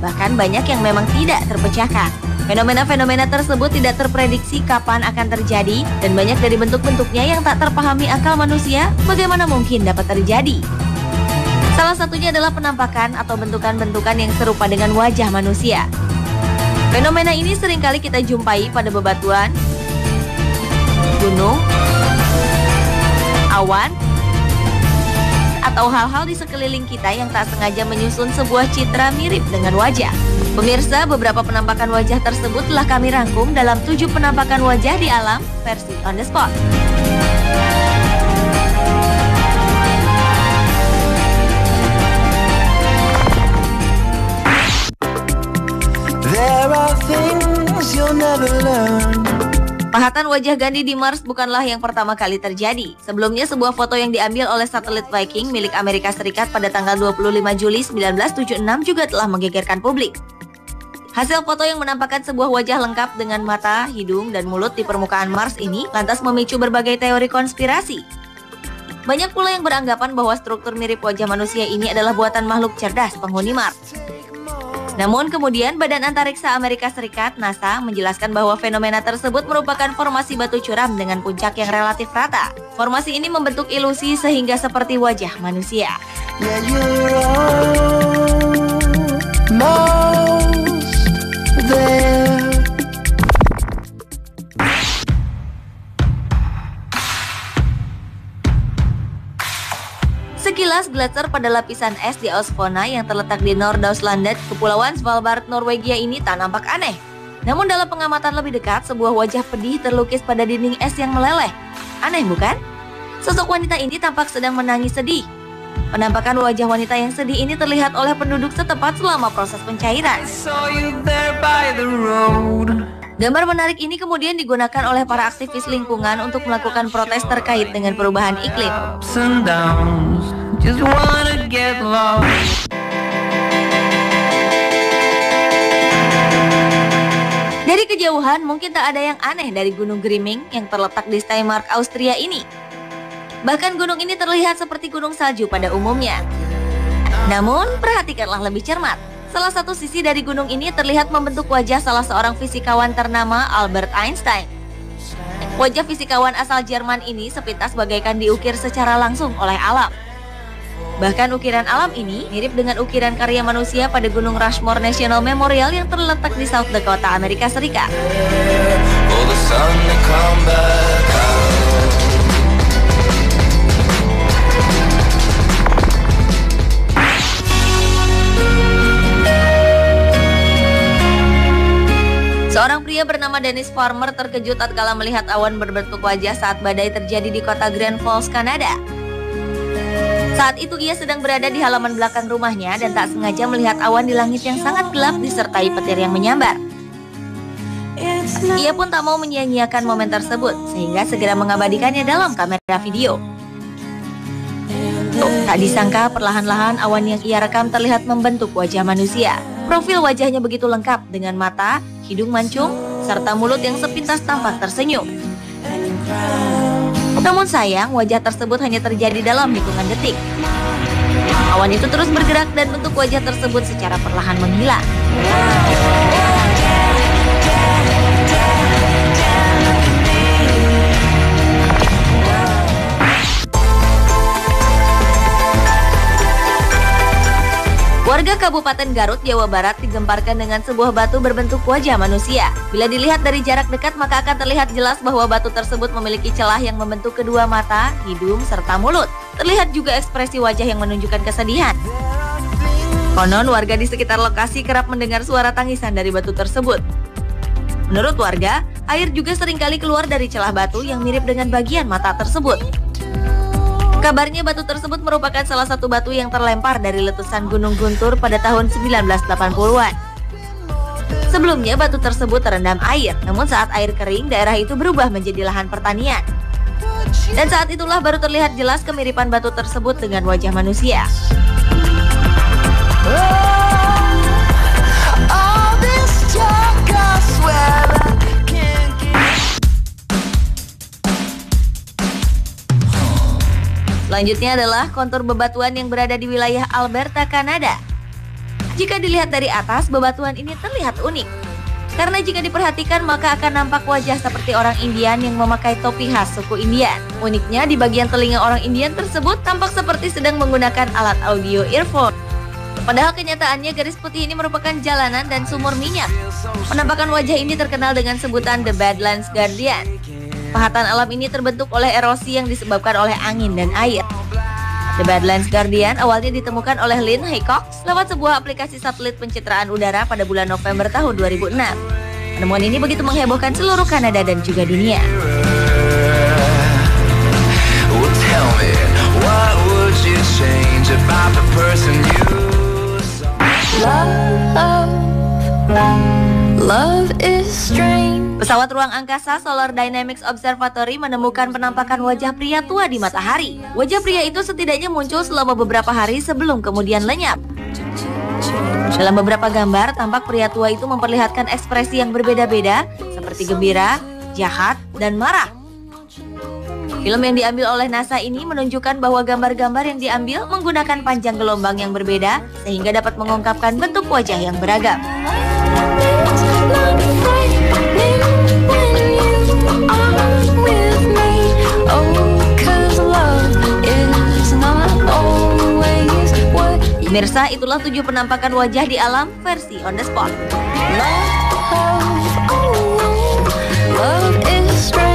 bahkan banyak yang memang tidak terpecahkan. Fenomena-fenomena tersebut tidak terprediksi kapan akan terjadi, dan banyak dari bentuk-bentuknya yang tak terpahami akal manusia, bagaimana mungkin dapat terjadi. Salah satunya adalah penampakan atau bentukan-bentukan yang serupa dengan wajah manusia. Fenomena ini seringkali kita jumpai pada bebatuan, gunung, awan, atau hal-hal di sekeliling kita yang tak sengaja menyusun sebuah citra mirip dengan wajah. Pemirsa, beberapa penampakan wajah tersebut telah kami rangkum dalam 7 penampakan wajah di alam versi On The Spot. There are things you'll never learn. Pahatan wajah Gandhi di Mars bukanlah yang pertama kali terjadi. Sebelumnya, sebuah foto yang diambil oleh satelit Viking milik Amerika Serikat pada tanggal 25 Juli 1976 juga telah menggegerkan publik. Hasil foto yang menampakkan sebuah wajah lengkap dengan mata, hidung, dan mulut di permukaan Mars ini lantas memicu berbagai teori konspirasi. Banyak pula yang beranggapan bahwa struktur mirip wajah manusia ini adalah buatan makhluk cerdas penghuni Mars. Namun kemudian Badan Antariksa Amerika Serikat (NASA) menjelaskan bahwa fenomena tersebut merupakan formasi batu curam dengan puncak yang relatif rata. Formasi ini membentuk ilusi sehingga seperti wajah manusia. Yeah, you're almost there. Sekilas gletser pada lapisan es di Østfonda yang terletak di Nordaustlandet, Kepulauan Svalbard, Norwegia ini tak nampak aneh. Namun dalam pengamatan lebih dekat, sebuah wajah pedih terlukis pada dinding es yang meleleh. Aneh bukan? Sosok wanita ini tampak sedang menangis sedih. Penampakan wajah wanita yang sedih ini terlihat oleh penduduk setempat selama proses pencairan. I saw you there by the road. Gambar menarik ini kemudian digunakan oleh para aktivis lingkungan untuk melakukan protes terkait dengan perubahan iklim. Ups and downs, just wanna get lost. Dari kejauhan mungkin tak ada yang aneh dari Gunung Griming yang terletak di Steiermark, Austria ini. Bahkan gunung ini terlihat seperti gunung salju pada umumnya. Namun perhatikanlah lebih cermat. Salah satu sisi dari gunung ini terlihat membentuk wajah salah seorang fisikawan ternama Albert Einstein. Wajah fisikawan asal Jerman ini sepintas bagaikan diukir secara langsung oleh alam. Bahkan ukiran alam ini mirip dengan ukiran karya manusia pada Gunung Rushmore National Memorial yang terletak di South Dakota, Amerika Serikat. For the sun to come back out. Seorang pria bernama Dennis Farmer terkejut tatkala melihat awan berbentuk wajah saat badai terjadi di kota Grand Falls, Kanada. Saat itu ia sedang berada di halaman belakang rumahnya dan tak sengaja melihat awan di langit yang sangat gelap disertai petir yang menyambar. Ia pun tak mau menyia-nyiakan momen tersebut sehingga segera mengabadikannya dalam kamera video. Tak disangka perlahan-lahan awan yang ia rekam terlihat membentuk wajah manusia. Profil wajahnya begitu lengkap dengan mata, hidung mancung, serta mulut yang sepintas tampak tersenyum. Namun sayang, wajah tersebut hanya terjadi dalam hitungan detik. Awan itu terus bergerak dan bentuk wajah tersebut secara perlahan menghilang. Warga Kabupaten Garut, Jawa Barat digemparkan dengan sebuah batu berbentuk wajah manusia. Bila dilihat dari jarak dekat maka akan terlihat jelas bahwa batu tersebut memiliki celah yang membentuk kedua mata, hidung, serta mulut. Terlihat juga ekspresi wajah yang menunjukkan kesedihan. Konon warga di sekitar lokasi kerap mendengar suara tangisan dari batu tersebut. Menurut warga, air juga seringkali keluar dari celah batu yang mirip dengan bagian mata tersebut. Kabarnya batu tersebut merupakan salah satu batu yang terlempar dari letusan Gunung Guntur pada tahun 1980-an. Sebelumnya batu tersebut terendam air, namun saat air kering daerah itu berubah menjadi lahan pertanian. Dan saat itulah baru terlihat jelas kemiripan batu tersebut dengan wajah manusia. Selanjutnya adalah kontur bebatuan yang berada di wilayah Alberta, Kanada. Jika dilihat dari atas, bebatuan ini terlihat unik. Karena jika diperhatikan maka akan nampak wajah seperti orang Indian yang memakai topi khas suku Indian. Uniknya di bagian telinga orang Indian tersebut tampak seperti sedang menggunakan alat audio earphone. Padahal kenyataannya garis putih ini merupakan jalanan dan sumur minyak. Penampakan wajah ini terkenal dengan sebutan The Badlands Guardian. Pahatan alam ini terbentuk oleh erosi yang disebabkan oleh angin dan air. The Badlands Guardian awalnya ditemukan oleh Lynn Haycox lewat sebuah aplikasi satelit pencitraan udara pada bulan November tahun 2006. Penemuan ini begitu menghebohkan seluruh Kanada dan juga dunia. Love is strange. Pesawat ruang angkasa Solar Dynamics Observatory menemukan penampakan wajah pria tua di matahari. Wajah pria itu setidaknya muncul selama beberapa hari sebelum kemudian lenyap. Dalam beberapa gambar, tampak pria tua itu memperlihatkan ekspresi yang berbeda-beda, seperti gembira, jahat, dan marah. Film yang diambil oleh NASA ini menunjukkan bahwa gambar-gambar yang diambil menggunakan panjang gelombang yang berbeda, sehingga dapat mengungkapkan bentuk wajah yang beragam. Pemirsa, itulah 7 penampakan wajah di alam versi on the spot. Love is strange.